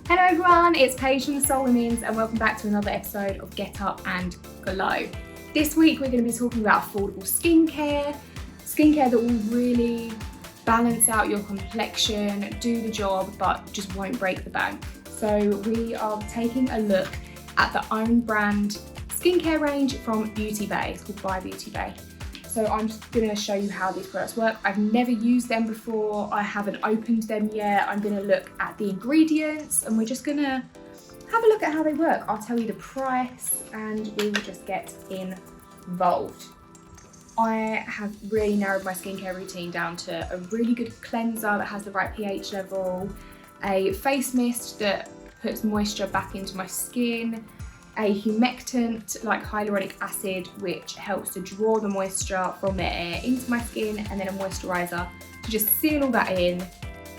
Hello everyone, it's Paige from the Soul Women's and welcome back to another episode of Get Up and Glow. This week we're going to be talking about affordable skincare that will really balance out your complexion, do the job, but just won't break the bank. So we are taking a look at the own brand skincare range from Beauty Bay. It's called by Beauty Bay. So I'm just going to show you how these products work. I've never used them before. I haven't opened them yet. I'm going to look at the ingredients and we're just going to have a look at how they work. I'll tell you the price and we will just get involved. I have really narrowed my skincare routine down to a really good cleanser that has the right pH level, a face mist that puts moisture back into my skin, a humectant like hyaluronic acid which helps to draw the moisture from the air into my skin, and then a moisturizer to just seal all that in,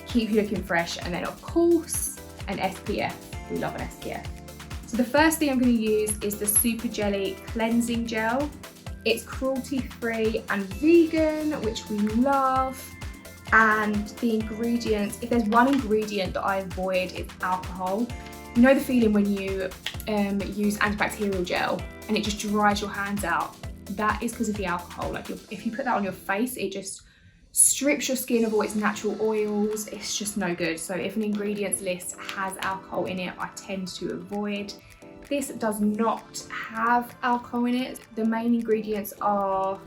keep you looking fresh, and then of course an SPF. We love an SPF. So the first thing I'm going to use is the Super Jelly Cleansing Gel. It's cruelty free and vegan, which we love. And the ingredients, if there's one ingredient that I avoid, it's alcohol. You know the feeling when you use antibacterial gel and it just dries your hands out? That is because of the alcohol. Like if you put that on your face, it just strips your skin of all its natural oils. It's just no good. So if an ingredients list has alcohol in it, I tend to avoid. This does not have alcohol in it. The main ingredients are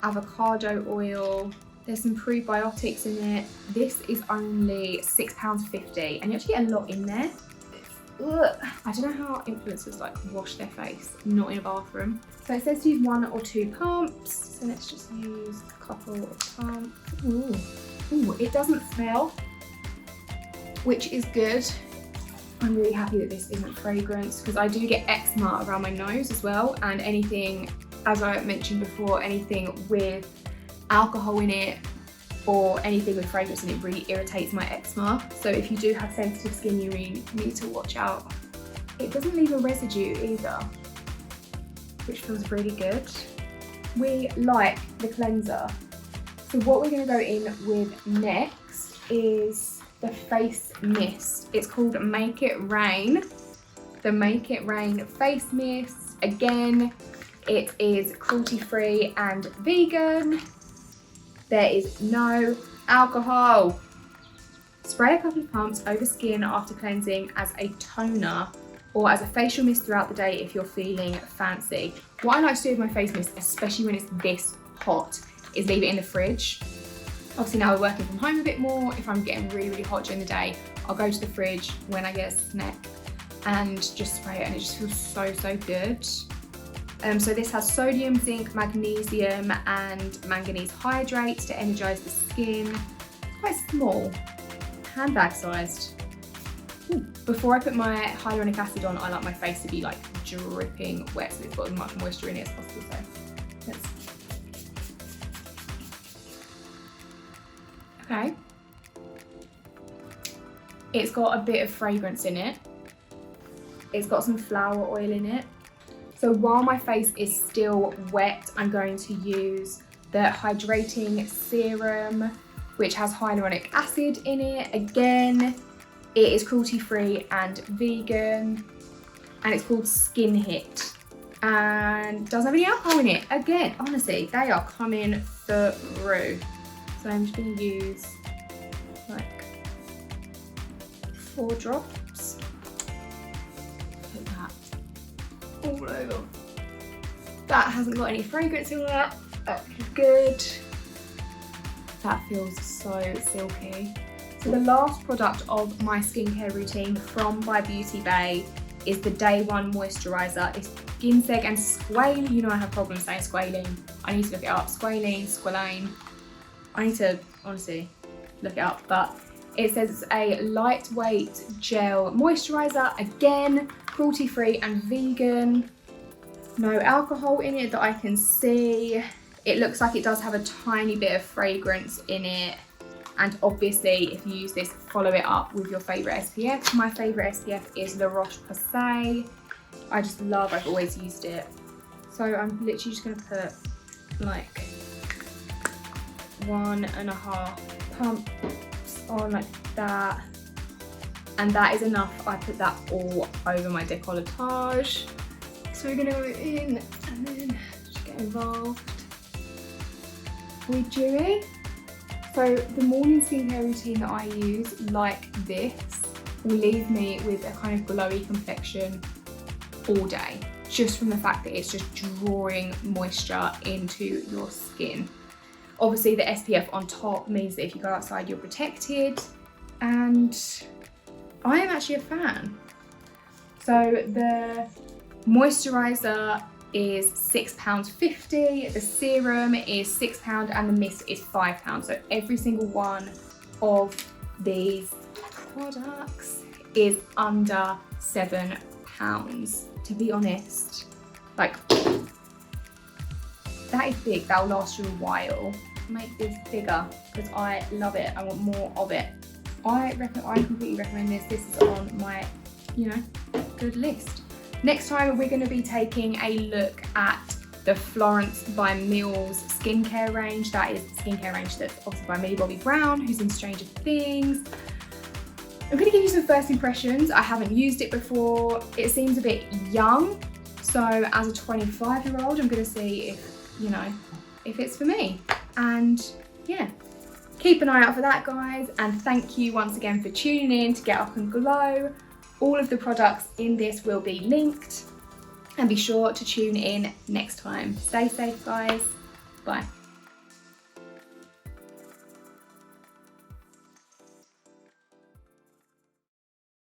avocado oil. There's some prebiotics in it. This is only £6.50 and you actually get a lot in there. Ugh. I don't know how influencers like wash their face, not in a bathroom. So it says to use 1 or 2 pumps. So let's just use a couple of pumps. Ooh, it doesn't smell, which is good. I'm really happy that this isn't fragrance because I do get eczema around my nose as well, and anything, as I mentioned before, anything with alcohol in it or anything with fragrance in it really irritates my eczema. So if you do have sensitive skin, you really need to watch out. It doesn't leave a residue either, which feels really good. We like the cleanser. So what we're going to go in with next is the face mist. It's called Make It Rain. The Make It Rain face mist. Again, it is cruelty free and vegan. There is no alcohol. Spray a couple of pumps over skin after cleansing as a toner or as a facial mist throughout the day if you're feeling fancy. What I like to do with my face mist, especially when it's this hot, is leave it in the fridge. Obviously now we're working from home a bit more. If I'm getting really, really hot during the day, I'll go to the fridge when I get a snack and just spray it, and it just feels so, so good. So this has sodium, zinc, magnesium and manganese hydrates to energise the skin. It's quite small, handbag sized. Before I put my hyaluronic acid on, I like my face to be like dripping wet, so it's got as much moisture in it as possible. So okay. It's got a bit of fragrance in it. It's got some flower oil in it. So while my face is still wet, I'm going to use the hydrating serum, which has hyaluronic acid in it. Again, it is cruelty free and vegan, and it's called Skin Hit and doesn't have any alcohol in it. Again, honestly, they are coming through. So I'm just going to use like 4 drops. Put that all over. That hasn't got any fragrance in it. That's good. That feels so silky. So the last product of my skincare routine from by Beauty Bay is the Day 1 Moisturizer. It's ginseng and squalane. You know I have problems saying squalane. I need to look it up. Squalane. I need to honestly look it up, but it says it's a lightweight gel moisturizer. Again, cruelty free and vegan. No alcohol in it that I can see. It looks like it does have a tiny bit of fragrance in it. And obviously, if you use this, follow it up with your favourite SPF. My favourite SPF is La Roche-Posay. I just love, I've always used it. So I'm literally just going to put like 1.5 pumps on like that. and that is enough. I put that all over my décolletage. So we're gonna go in and then just get involved. We're dewy. So the morning skincare routine that I use, like this, will leave me with a kind of glowy complexion all day, just from the fact that it's just drawing moisture into your skin. Obviously the SPF on top means that if you go outside you're protected, and I am actually a fan. So the moisturizer is £6.50, the serum is £6 and the mist is £5. So every single one of these products is under £7. To be honest, like, that is big. That will last you a while. Make this bigger because I love it. I want more of it. I completely recommend this. This is on my, good list. Next time we're going to be taking a look at the Florence by Mills skincare range. That is the skincare range that's obviously by Millie Bobby Brown, who's in Stranger Things. I'm going to give you some first impressions. I haven't used it before. It seems a bit young. So as a 25-year-old, I'm going to see if it's for me. And yeah, keep an eye out for that, guys. And thank you once again for tuning in to Get Up and Glow. All of the products in this will be linked, and be sure to tune in next time. Stay safe, guys. Bye.